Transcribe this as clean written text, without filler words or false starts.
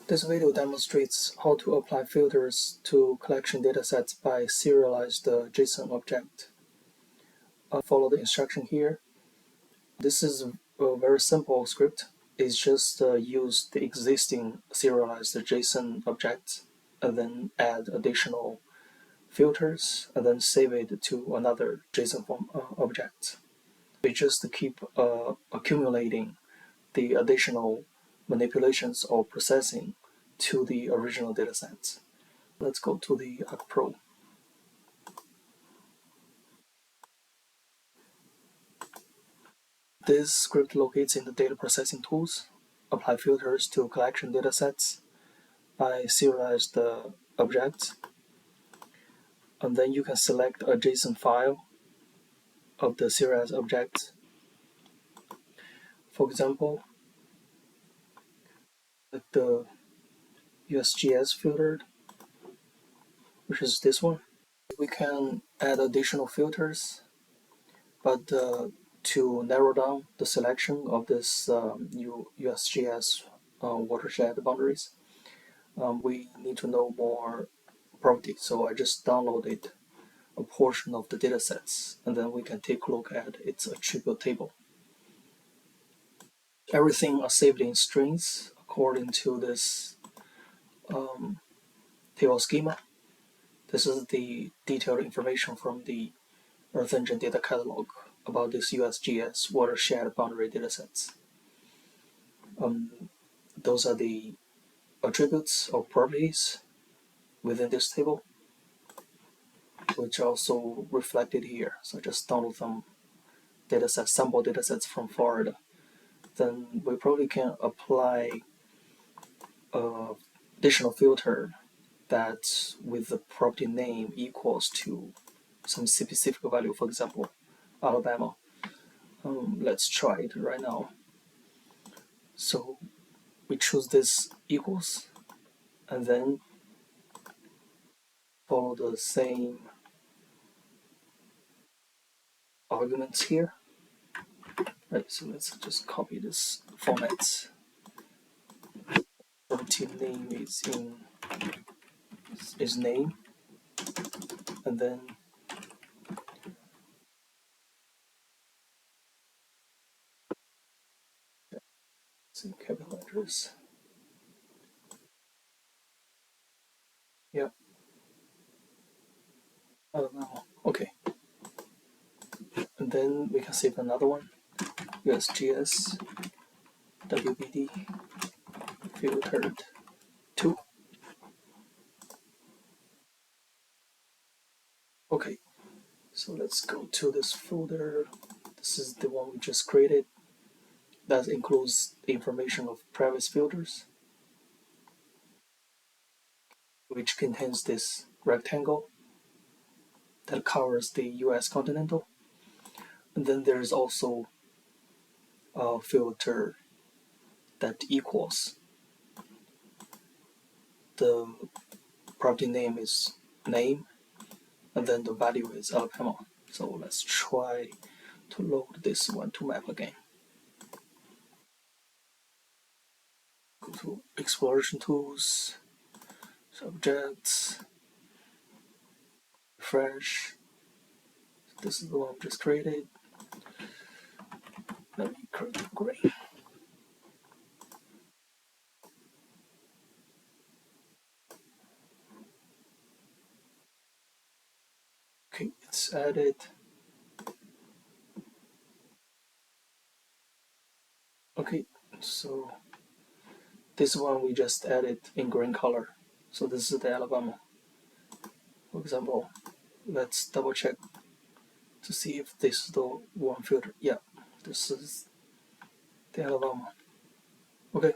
This video demonstrates how to apply filters to collection datasets by serialized JSON object. Follow the instruction here. This is a very simple script. It's just use the existing serialized JSON object and then add additional filters and then save it to another JSON form object. We just keep accumulating the additional manipulations or processing to the original datasets. Let's go to the ArcPro. This script locates in the data processing tools, apply filters to collection datasets by serialized objects, and then you can select a JSON file of the serialized object. For example, like the USGS filtered, which is this one. We can add additional filters, but to narrow down the selection of this USGS watershed boundaries, we need to know more properties. So I just downloaded a portion of the datasets, and then we can take a look at its attribute table. Everything are saved in strings according to this table schema. This is the detailed information from the Earth Engine data catalog about this USGS watershed boundary datasets. Those are the attributes or properties within this table, which are also reflected here. So just download some datasets, sample datasets from Florida. Then we probably can apply additional filter that with the property name equals to some specific value, for example, Alabama. Let's try it right now. So we choose this equals, and then follow the same arguments here. Right, so let's just copy this format. Property name is name, and then some capital letters. Yeah. Okay. And then we can save another one. USGS WBD filtered 2. Okay, so let's go to this folder. This is the one we just created. That includes the information of previous filters, which contains this rectangle that covers the US continental. And then there's also a filter that equals the property name is name, and then the value is Alabama. So let's try to load this one to map again. Go to exploration tools, subjects, refresh. This is the one we just created. Let me create gray. Okay, it's added. Okay, so this one we just added in green color. So this is the Alabama. For example, let's double check to see if this is the one filter. Yeah, this is the Alabama. Okay.